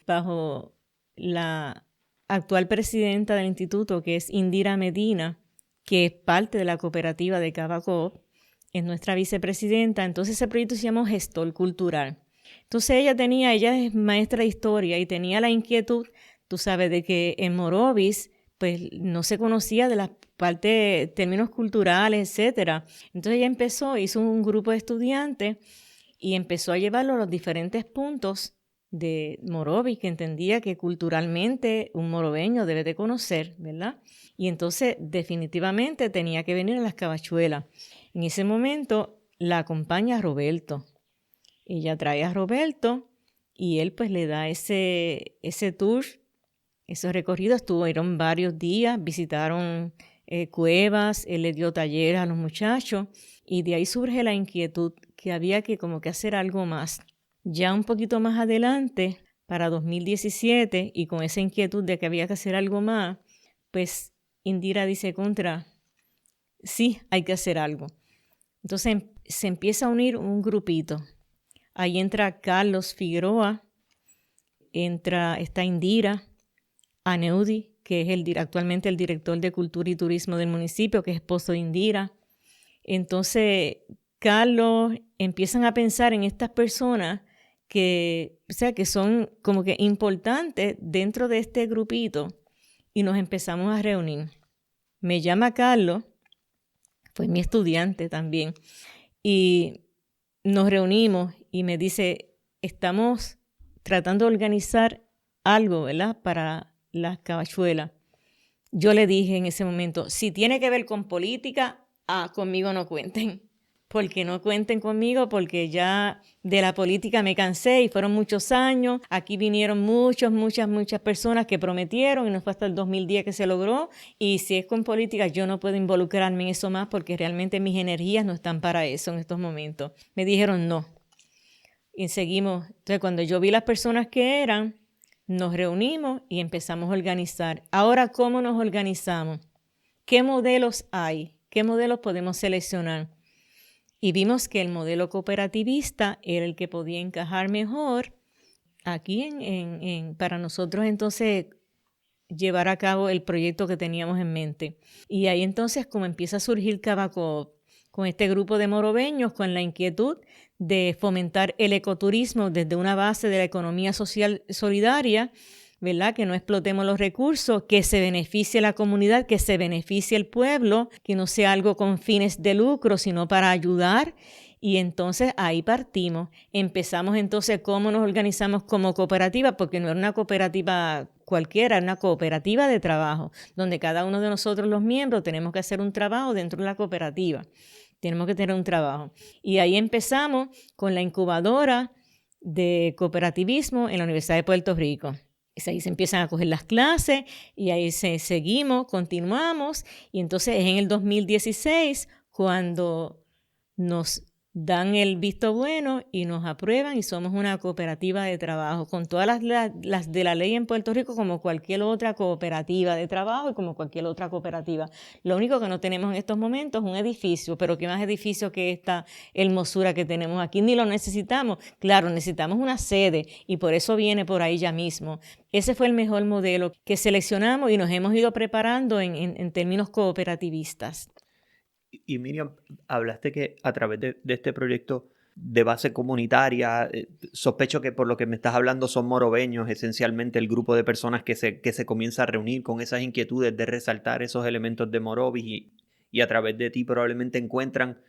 Speaker 1: bajo la actual presidenta del instituto, que es Indira Medina, que es parte de la cooperativa de Cavacoop, es nuestra vicepresidenta. Entonces ese proyecto se llama Gestor Cultural. Entonces ella es maestra de historia y tenía la inquietud, tú sabes, de que en Morovis pues no se conocía de la parte, términos culturales, etcétera. Entonces ella hizo un grupo de estudiantes y empezó a llevarlo a los diferentes puntos de Morovis, que entendía que culturalmente un morobeño debe de conocer, ¿verdad? Y entonces definitivamente tenía que venir a las Cavachuelas. En ese momento la acompaña Roberto. Ella trae a Roberto y él pues le da ese tour, esos recorridos. Estuvieron varios días, visitaron cuevas, él le dio talleres a los muchachos y de ahí surge la inquietud que había que como que hacer algo más. Ya un poquito más adelante, para 2017, y con esa inquietud de que había que hacer algo más, pues Indira dice sí, hay que hacer algo. Entonces se empieza a unir un grupito. Ahí entra Carlos Figueroa, está Indira, Aneudi, que es actualmente el director de Cultura y Turismo del municipio, que es esposo de Indira. Entonces, Carlos empiezan a pensar en estas personas que son como que importantes dentro de este grupito y nos empezamos a reunir. Me llama Carlos, fue mi estudiante también, y nos reunimos y me dice, estamos tratando de organizar algo, ¿verdad?, para las Cavachuelas. Yo le dije en ese momento, si tiene que ver con política, conmigo no cuenten. Porque no cuenten conmigo, porque ya de la política me cansé y fueron muchos años. Aquí vinieron muchas personas que prometieron y no fue hasta el 2010 que se logró. Y si es con política, yo no puedo involucrarme en eso más porque realmente mis energías no están para eso en estos momentos. Me dijeron no. Y seguimos. Entonces, cuando yo vi las personas que eran, nos reunimos y empezamos a organizar. Ahora, ¿cómo nos organizamos? ¿Qué modelos hay? ¿Qué modelos podemos seleccionar? Y vimos que el modelo cooperativista era el que podía encajar mejor aquí para nosotros entonces llevar a cabo el proyecto que teníamos en mente. Y ahí entonces como empieza a surgir Cava-Coop, con este grupo de morobeños con la inquietud de fomentar el ecoturismo desde una base de la economía social solidaria, ¿verdad? Que no explotemos los recursos, que se beneficie la comunidad, que se beneficie el pueblo, que no sea algo con fines de lucro, sino para ayudar. Y entonces ahí partimos. Empezamos entonces cómo nos organizamos como cooperativa, porque no era una cooperativa cualquiera, era una cooperativa de trabajo, donde cada uno de nosotros los miembros tenemos que hacer un trabajo dentro de la cooperativa. Tenemos que tener un trabajo. Y ahí empezamos con la incubadora de cooperativismo en la Universidad de Puerto Rico. Ahí se empiezan a coger las clases y ahí seguimos, continuamos. Y entonces es en el 2016 cuando nos dan el visto bueno y nos aprueban y somos una cooperativa de trabajo con todas las de la ley en Puerto Rico como cualquier otra cooperativa de trabajo y como cualquier otra cooperativa. Lo único que no tenemos en estos momentos es un edificio, pero ¿qué más edificio que esta hermosura que tenemos aquí? Ni lo necesitamos. Claro, necesitamos una sede y por eso viene por ahí ya mismo. Ese fue el mejor modelo que seleccionamos y nos hemos ido preparando en términos cooperativistas.
Speaker 2: Y Miriam, hablaste que a través de este proyecto de base comunitaria, sospecho que por lo que me estás hablando son morobeños, esencialmente el grupo de personas que se comienza a reunir con esas inquietudes de resaltar esos elementos de Morovis y a través de ti probablemente encuentran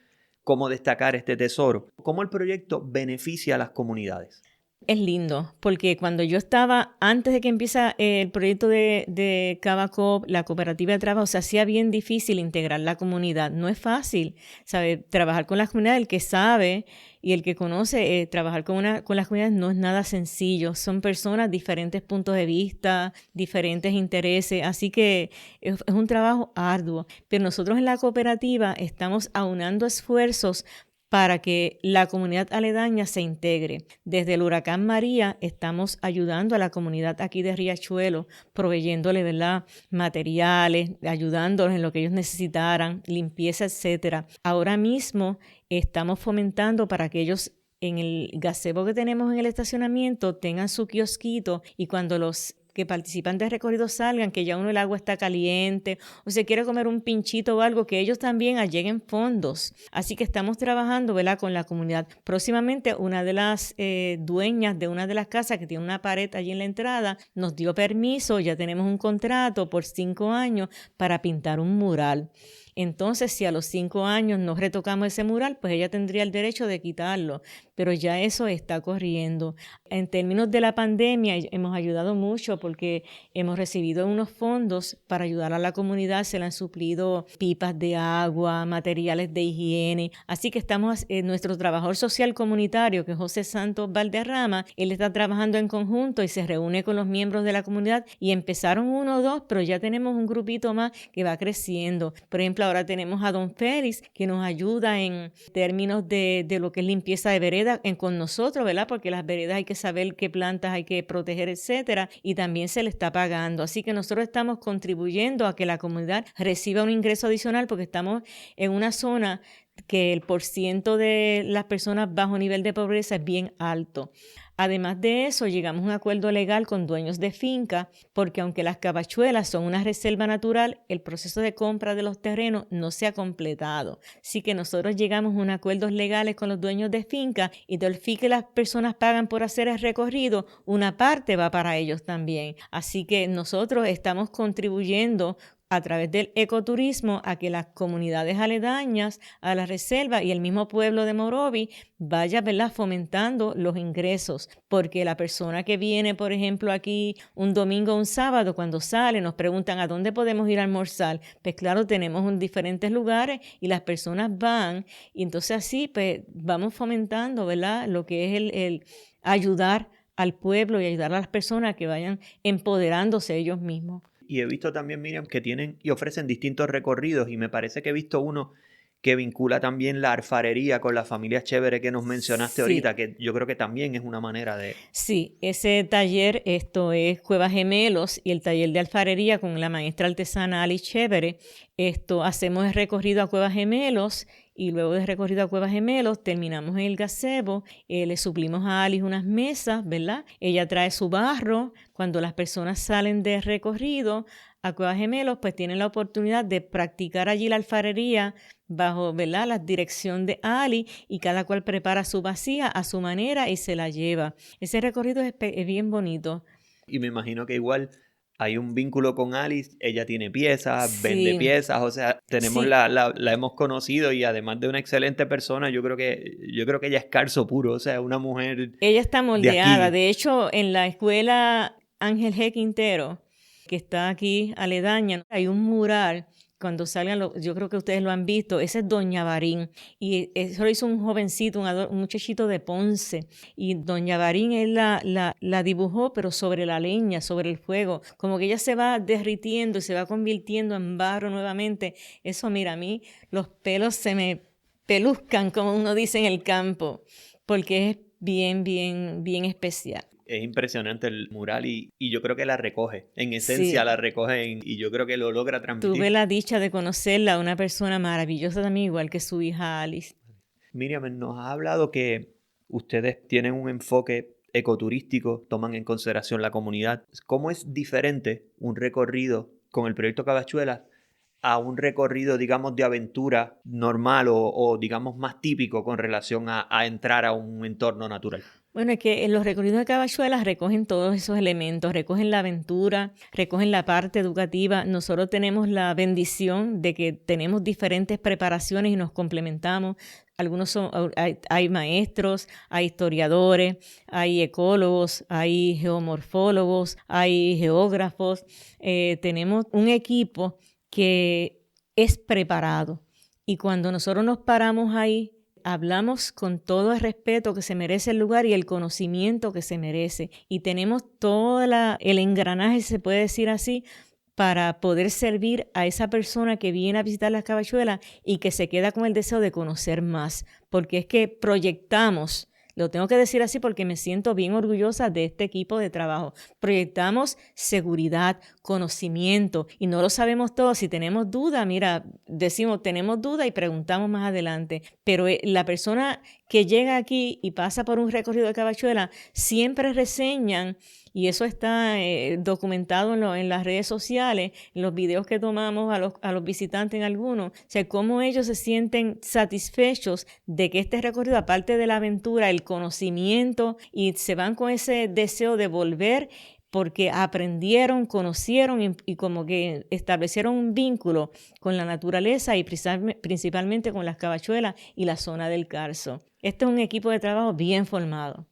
Speaker 2: cómo destacar este tesoro. ¿Cómo el proyecto beneficia a las comunidades?
Speaker 1: Es lindo, porque cuando yo estaba, antes de que empieza el proyecto de Cava-Coop, la cooperativa de trabajo, se hacía bien difícil integrar la comunidad. No es fácil, ¿sabe? Trabajar con la comunidad, el que sabe y el que conoce, trabajar con las comunidades no es nada sencillo. Son personas, diferentes puntos de vista, diferentes intereses, así que es un trabajo arduo. Pero nosotros en la cooperativa estamos aunando esfuerzos para que la comunidad aledaña se integre. Desde el huracán María estamos ayudando a la comunidad aquí de Riachuelo, proveyéndole, ¿verdad?, materiales, ayudándolos en lo que ellos necesitaran, limpieza, etcétera. Ahora mismo estamos fomentando para que ellos en el gazebo que tenemos en el estacionamiento tengan su kiosquito y cuando los que participan del recorrido salgan, que ya el agua está caliente o se quiere comer un pinchito o algo, que ellos también alleguen fondos. Así que estamos trabajando, ¿verdad?, con la comunidad. Próximamente una de las dueñas de una de las casas que tiene una pared allí en la entrada nos dio permiso, ya tenemos un contrato por 5 años para pintar un mural. Entonces, si a los 5 años no retocamos ese mural, pues ella tendría el derecho de quitarlo, pero ya eso está corriendo. En términos de la pandemia, hemos ayudado mucho porque hemos recibido unos fondos para ayudar a la comunidad, se le han suplido pipas de agua, materiales de higiene, así que estamos, nuestro trabajador social comunitario, que es José Santos Valderrama, él está trabajando en conjunto y se reúne con los miembros de la comunidad y empezaron 1 o 2, pero ya tenemos un grupito más que va creciendo. Por ejemplo, ahora tenemos a don Félix que nos ayuda en términos de lo que es limpieza de veredas con nosotros, ¿verdad? Porque las veredas hay que saber qué plantas hay que proteger, etcétera, y también se le está pagando. Así que nosotros estamos contribuyendo a que la comunidad reciba un ingreso adicional porque estamos en una zona que el porciento de las personas bajo nivel de pobreza es bien alto. Además de eso, llegamos a un acuerdo legal con dueños de finca, porque aunque las Cavachuelas son una reserva natural, el proceso de compra de los terrenos no se ha completado. Así que nosotros llegamos a unos acuerdos legales con los dueños de finca y del fee que las personas pagan por hacer el recorrido, una parte va para ellos también. Así que nosotros estamos contribuyendo a través del ecoturismo a que las comunidades aledañas a la reserva y el mismo pueblo de Morovis vaya, ¿verdad?, fomentando los ingresos, porque la persona que viene, por ejemplo, aquí un domingo o un sábado, cuando sale, nos preguntan ¿a dónde podemos ir a almorzar? Pues claro, tenemos en diferentes lugares y las personas van y entonces así pues vamos fomentando, ¿verdad?, lo que es el ayudar al pueblo y ayudar a las personas a que vayan empoderándose ellos mismos.
Speaker 2: Y he visto también, Miriam, que tienen y ofrecen distintos recorridos y me parece que he visto uno que vincula también la alfarería con la familia chévere que nos mencionaste ahorita, que yo creo que también es una manera de...
Speaker 1: Sí, ese taller, esto es Cuevas Gemelos y el taller de alfarería con la maestra artesana Alice Chévere. Hacemos el recorrido a Cuevas Gemelos y luego del recorrido a Cuevas Gemelos terminamos en el gazebo, le suplimos a Alice unas mesas, ¿verdad? Ella trae su barro. Cuando las personas salen del recorrido a Cuevas Gemelos, pues tienen la oportunidad de practicar allí la alfarería bajo, ¿verdad?, la dirección de Ali, y cada cual prepara su vasija a su manera y se la lleva. Ese recorrido es bien bonito.
Speaker 2: Y me imagino que igual hay un vínculo con Alice, ella tiene piezas, vende
Speaker 1: Sí,
Speaker 2: piezas, o sea, tenemos
Speaker 1: sí.
Speaker 2: la hemos conocido y además de una excelente persona, yo creo que ella es Carso puro, o sea, una mujer
Speaker 1: Ella está
Speaker 2: de
Speaker 1: moldeada.
Speaker 2: aquí.
Speaker 1: De hecho, en la escuela Ángel G. Quintero, que está aquí aledaña, hay un mural. Cuando salgan, yo creo que ustedes lo han visto, ese es Doña Barín. Y eso lo hizo un jovencito, un muchachito de Ponce. Y Doña Barín él la dibujó, pero sobre la leña, sobre el fuego. Como que ella se va derritiendo y se va convirtiendo en barro nuevamente. Eso, mira, a mí los pelos se me peluzcan, como uno dice en el campo, porque es bien, bien, bien especial.
Speaker 2: Es impresionante el mural y yo creo que la recoge, en esencia
Speaker 1: Sí,
Speaker 2: la recoge y yo creo que lo logra
Speaker 1: tuve
Speaker 2: transmitir.
Speaker 1: la dicha de conocerla, una persona maravillosa también, igual que su hija Alice.
Speaker 2: Miriam, nos ha hablado que ustedes tienen un enfoque ecoturístico, toman en consideración la comunidad. ¿Cómo es diferente un recorrido con el proyecto Cavachuelas a un recorrido, digamos, de aventura normal o digamos, más típico con relación a entrar a un entorno natural?
Speaker 1: Bueno, es que en los recorridos de Cabachuelas recogen todos esos elementos, recogen la aventura, recogen la parte educativa. Nosotros tenemos la bendición de que tenemos diferentes preparaciones y nos complementamos. Hay maestros, hay historiadores, hay ecólogos, hay geomorfólogos, hay geógrafos. Tenemos un equipo que es preparado. Y cuando nosotros nos paramos ahí, hablamos con todo el respeto que se merece el lugar y el conocimiento que se merece. Y tenemos todo el engranaje, se puede decir así, para poder servir a esa persona que viene a visitar las Cabachuelas y que se queda con el deseo de conocer más. Porque es que proyectamos, lo tengo que decir así porque me siento bien orgullosa de este equipo de trabajo. Proyectamos seguridad, conocimiento y no lo sabemos todo. Si tenemos duda, mira, decimos tenemos duda y preguntamos más adelante. Pero la persona que llega aquí y pasa por un recorrido de Cabachuela siempre reseñan. Y eso está documentado en las redes sociales, en los videos que tomamos a los visitantes en algunos. O sea, cómo ellos se sienten satisfechos de que este recorrido, aparte de la aventura, el conocimiento, y se van con ese deseo de volver porque aprendieron, conocieron y como que establecieron un vínculo con la naturaleza y principalmente con las Cabachuelas y la zona del Carso. Este es un equipo de trabajo bien formado.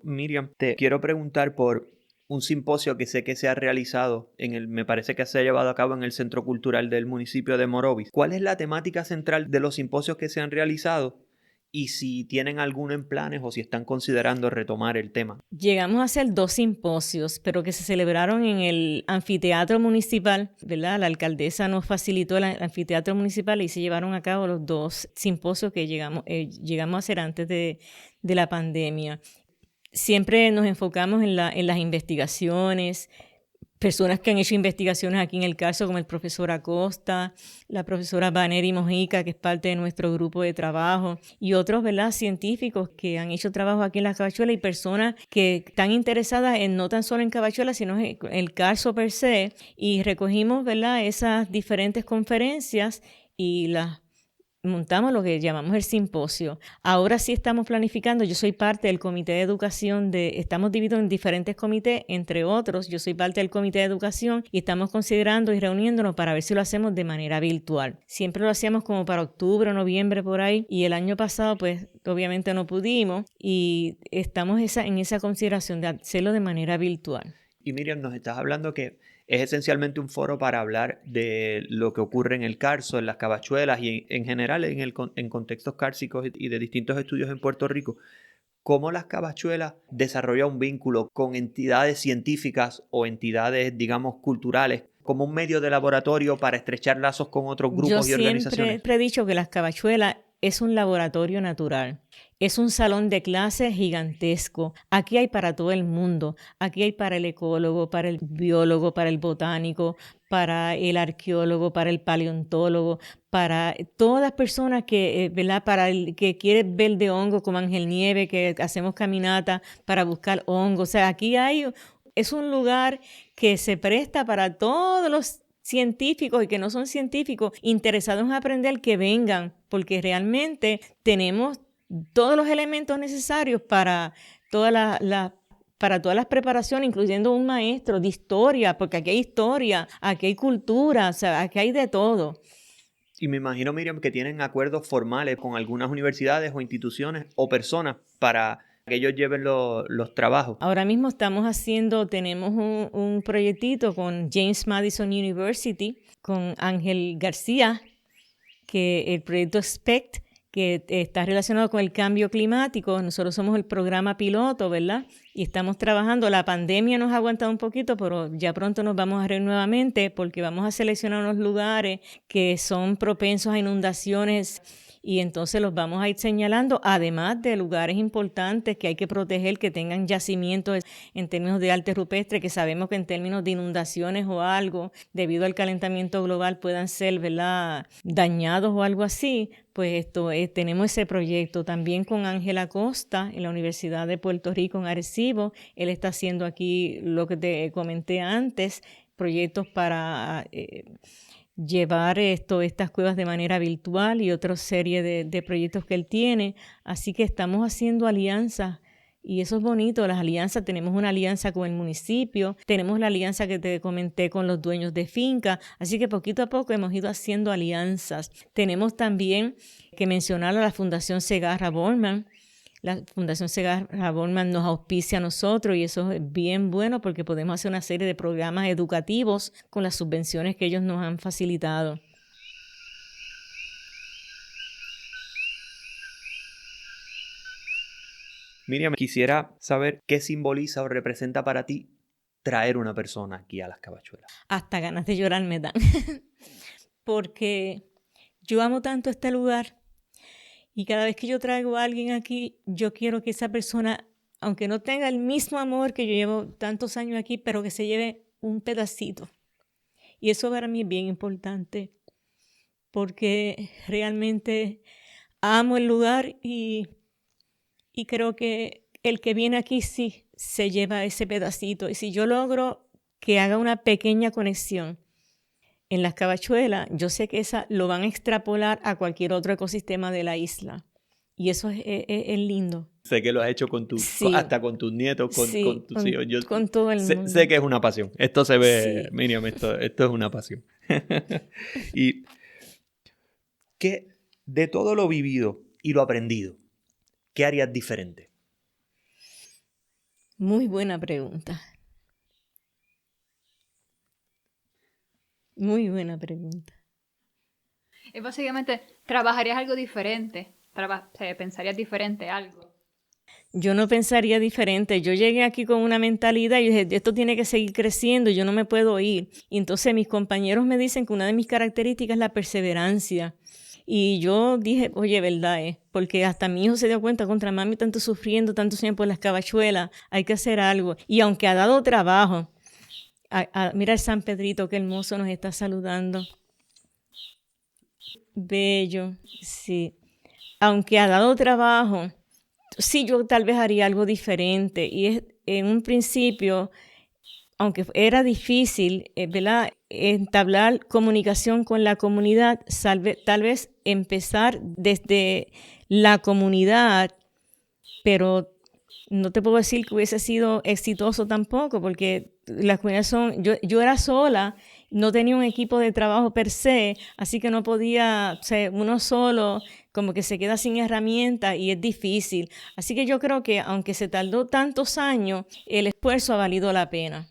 Speaker 2: Miriam, te quiero preguntar por un simposio que sé que se ha realizado me parece que se ha llevado a cabo en el Centro Cultural del municipio de Morovis. ¿Cuál es la temática central de los simposios que se han realizado? Y si tienen alguno en planes o si están considerando retomar el tema.
Speaker 1: Llegamos a hacer 2 simposios, pero que se celebraron en el anfiteatro municipal, ¿verdad? La alcaldesa nos facilitó el anfiteatro municipal y se llevaron a cabo los 2 simposios que llegamos a hacer antes de la pandemia. Siempre nos enfocamos en las investigaciones, personas que han hecho investigaciones aquí en el caso, como el profesor Acosta, la profesora Vaneri Mojica, que es parte de nuestro grupo de trabajo, y otros, ¿verdad?, científicos que han hecho trabajo aquí en las Cabachuelas y personas que están interesadas en no tan solo en Cabachuelas, sino en el caso per se, y recogimos, ¿verdad?, esas diferentes conferencias y las montamos lo que llamamos el simposio. Ahora sí estamos planificando, yo soy parte del comité de educación, estamos divididos en diferentes comités, entre otros, yo soy parte del comité de educación y estamos considerando y reuniéndonos para ver si lo hacemos de manera virtual. Siempre lo hacíamos como para octubre o noviembre por ahí y el año pasado pues obviamente no pudimos y estamos en esa consideración de hacerlo de manera virtual.
Speaker 2: Y Miriam, nos estás hablando que es esencialmente un foro para hablar de lo que ocurre en el Carso, en las Cabachuelas y en general en contextos cársicos y de distintos estudios en Puerto Rico. ¿Cómo las Cabachuelas desarrollan un vínculo con entidades científicas o entidades, digamos, culturales como un medio de laboratorio para estrechar lazos con otros grupos y organizaciones?
Speaker 1: Yo siempre he dicho que Las Cavachuelas es un laboratorio natural. Es un salón de clases gigantesco. Aquí hay para todo el mundo. Aquí hay para el ecólogo, para el biólogo, para el botánico, para el arqueólogo, para el paleontólogo, para todas las personas que, ¿verdad? Para el que quiere ver de hongo como Ángel Nieve, que hacemos caminata para buscar hongos. O sea, es un lugar que se presta para todos los científicos y que no son científicos interesados en aprender, que vengan, porque realmente tenemos todos los elementos necesarios para todas las preparaciones, incluyendo un maestro de historia, porque aquí hay historia, aquí hay cultura, o sea, aquí hay de todo.
Speaker 2: Y me imagino, Miriam, que tienen acuerdos formales con algunas universidades o instituciones o personas para que ellos lleven los trabajos.
Speaker 1: Ahora mismo tenemos un proyectito con James Madison University, con Ángel García, que el proyecto SPECT, que está relacionado con el cambio climático. Nosotros somos el programa piloto, ¿verdad? Y estamos trabajando. La pandemia nos ha aguantado un poquito, pero ya pronto nos vamos a reunir nuevamente porque vamos a seleccionar unos lugares que son propensos a inundaciones y entonces los vamos a ir señalando, además de lugares importantes que hay que proteger, que tengan yacimientos en términos de arte rupestre, que sabemos que en términos de inundaciones o algo, debido al calentamiento global, puedan ser, ¿verdad?, dañados o algo así. Pues tenemos ese proyecto también con Ángel Acosta en la Universidad de Puerto Rico en Arecibo. Él está haciendo aquí lo que te comenté antes, proyectos para llevar estas cuevas de manera virtual y otra serie de proyectos que él tiene. Así que estamos haciendo alianzas y eso es bonito, las alianzas. Tenemos una alianza con el municipio, tenemos la alianza que te comenté con los dueños de finca, así que poquito a poco hemos ido haciendo alianzas. Tenemos también que mencionar a la Fundación Segarra Borman. La Fundación Segarra Borman nos auspicia a nosotros y eso es bien bueno porque podemos hacer una serie de programas educativos con las subvenciones que ellos nos han facilitado.
Speaker 2: Miriam, quisiera saber qué simboliza o representa para ti traer una persona aquí a Las Cavachuelas.
Speaker 1: Hasta ganas de llorar me dan, porque yo amo tanto este lugar. Y cada vez que yo traigo a alguien aquí, yo quiero que esa persona, aunque no tenga el mismo amor que yo llevo tantos años aquí, pero que se lleve un pedacito. Y eso para mí es bien importante, porque realmente amo el lugar y creo que el que viene aquí sí se lleva ese pedacito. Y si yo logro que haga una pequeña conexión en Las Cavachuelas, yo sé que esa lo van a extrapolar a cualquier otro ecosistema de la isla. Y eso es lindo.
Speaker 2: Sé que lo has hecho hasta con tus nietos, con tus hijos.
Speaker 1: Con todo el mundo.
Speaker 2: Sé que es una pasión. Esto se ve,
Speaker 1: sí.
Speaker 2: Miriam, esto es una pasión. Y ¿qué, de todo lo vivido y lo aprendido, qué harías diferente?
Speaker 1: Muy buena pregunta. Muy buena pregunta.
Speaker 3: Y básicamente, ¿trabajarías algo diferente? ¿Pensarías diferente algo?
Speaker 1: Yo no pensaría diferente. Yo llegué aquí con una mentalidad y dije, esto tiene que seguir creciendo, yo no me puedo ir. Y entonces mis compañeros me dicen que una de mis características es la perseverancia. Y yo dije, oye, verdad es, porque hasta mi hijo se dio cuenta, contra mami tanto sufriendo, tanto tiempo en Las Cavachuelas, hay que hacer algo. Y aunque ha dado trabajo, mira el San Pedrito, qué hermoso nos está saludando. Bello, sí. Aunque ha dado trabajo, sí, yo tal vez haría algo diferente. Y en un principio, aunque era difícil, ¿verdad?, entablar comunicación con la comunidad, tal vez empezar desde la comunidad, pero no te puedo decir que hubiese sido exitoso tampoco, porque las comunidades yo era sola, no tenía un equipo de trabajo per se, así que no podía ser uno solo, como que se queda sin herramientas y es difícil. Así que yo creo que aunque se tardó tantos años, el esfuerzo ha valido la pena.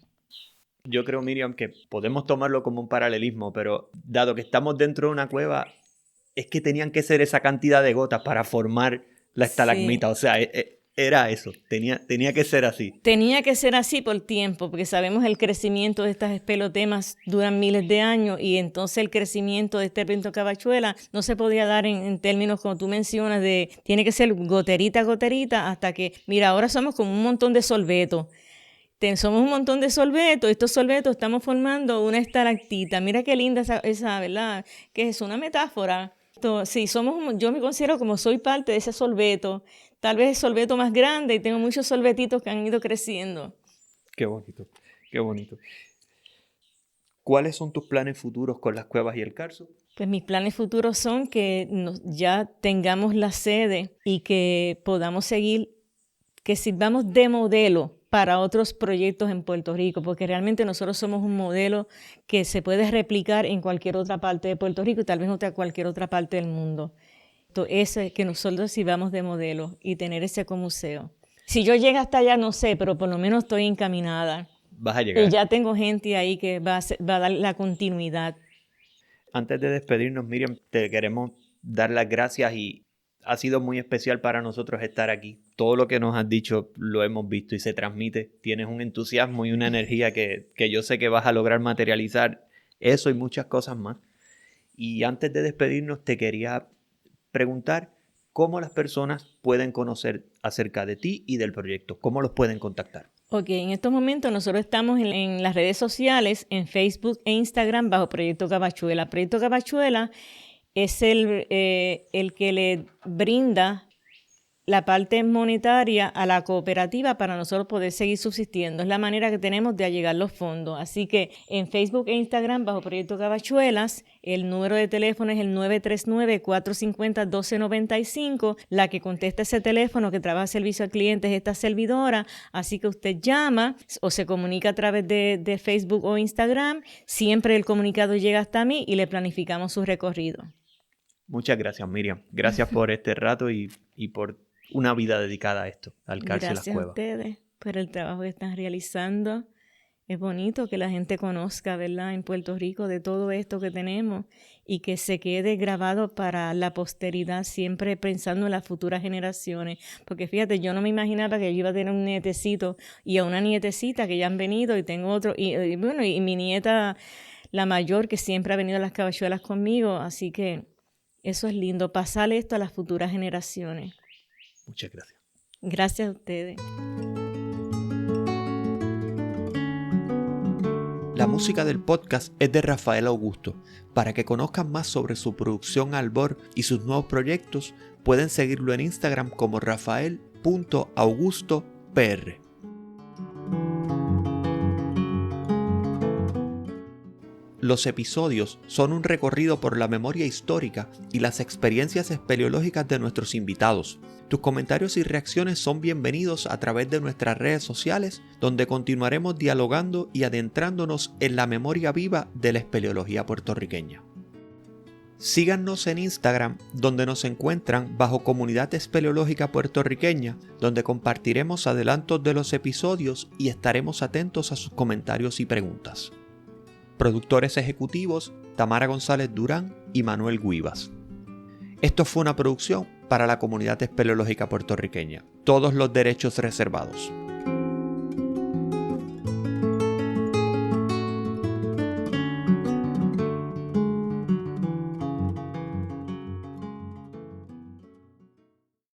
Speaker 2: Yo creo, Miriam, que podemos tomarlo como un paralelismo, pero dado que estamos dentro de una cueva, es que tenían que ser esa cantidad de gotas para formar la estalagmita. Sí. O sea, Era eso, tenía que ser así.
Speaker 1: Tenía que ser así por tiempo, porque sabemos el crecimiento de estas espelotemas duran miles de años y entonces el crecimiento de este viento cabachuela no se podía dar en términos como tú mencionas de tiene que ser goterita a goterita hasta que, mira, ahora somos como un montón de sorbetos. Somos un montón de sorbetos, estos sorbetos estamos formando una estalactita. Mira qué linda esa ¿verdad? Que es una metáfora. Sí, yo me considero como soy parte de ese sorbeto. Tal vez el sorbeto más grande y tengo muchos sorbetitos que han ido creciendo.
Speaker 2: Qué bonito, qué bonito. ¿Cuáles son tus planes futuros con las cuevas y el Carso?
Speaker 1: Pues mis planes futuros son que ya tengamos la sede y que podamos seguir, que sirvamos de modelo para otros proyectos en Puerto Rico, porque realmente nosotros somos un modelo que se puede replicar en cualquier otra parte de Puerto Rico y tal vez en cualquier otra parte del mundo. Entonces, que nosotros sirvamos de modelo y tener ese ecomuseo. Si yo llego hasta allá, no sé, pero por lo menos estoy encaminada.
Speaker 2: Vas a llegar.
Speaker 1: Y ya tengo gente ahí que va a dar la continuidad.
Speaker 2: Antes de despedirnos, Miriam, te queremos dar las gracias y ha sido muy especial para nosotros estar aquí. Todo lo que nos has dicho lo hemos visto y se transmite. Tienes un entusiasmo y una energía que yo sé que vas a lograr materializar eso y muchas cosas más. Y antes de despedirnos, te quería preguntar cómo las personas pueden conocer acerca de ti y del proyecto. ¿Cómo los pueden contactar?
Speaker 1: Ok, en estos momentos nosotros estamos en las redes sociales, en Facebook e Instagram bajo Proyecto Cabachuela. Proyecto Cabachuela es el que le brinda la parte monetaria a la cooperativa para nosotros poder seguir subsistiendo. Es la manera que tenemos de allegar los fondos. Así que en Facebook e Instagram bajo Proyecto Cabachuelas, el número de teléfono es el 939-450-1295. La que contesta ese teléfono que trabaja servicio al cliente es esta servidora. Así que usted llama o se comunica a través de Facebook o Instagram. Siempre el comunicado llega hasta mí y le planificamos su recorrido.
Speaker 2: Muchas gracias, Miriam. Gracias por este rato y por una vida dedicada a esto, al Carso y las cuevas.
Speaker 1: Gracias a ustedes por el trabajo que están realizando. Es bonito que la gente conozca, ¿verdad?, en Puerto Rico de todo esto que tenemos y que se quede grabado para la posteridad, siempre pensando en las futuras generaciones. Porque fíjate, yo no me imaginaba que yo iba a tener un nietecito y a una nietecita que ya han venido y tengo otro. Y mi nieta, la mayor, que siempre ha venido a las cabachuelas conmigo. Así que eso es lindo, pasarle esto a las futuras generaciones.
Speaker 2: Muchas gracias.
Speaker 1: Gracias a ustedes.
Speaker 2: La música del podcast es de Rafael Augusto. Para que conozcan más sobre su producción Albor y sus nuevos proyectos, pueden seguirlo en Instagram como rafael.augustopr. Los episodios son un recorrido por la memoria histórica y las experiencias espeleológicas de nuestros invitados. Tus comentarios y reacciones son bienvenidos a través de nuestras redes sociales, donde continuaremos dialogando y adentrándonos en la memoria viva de la espeleología puertorriqueña. Síganos en Instagram, donde nos encuentran bajo Comunidad Espeleológica Puertorriqueña, donde compartiremos adelantos de los episodios y estaremos atentos a sus comentarios y preguntas. Productores ejecutivos, Tamara González Durán y Manuel Guivas. Esto fue una producción para la Comunidad Espeleológica Puertorriqueña. Todos los derechos reservados.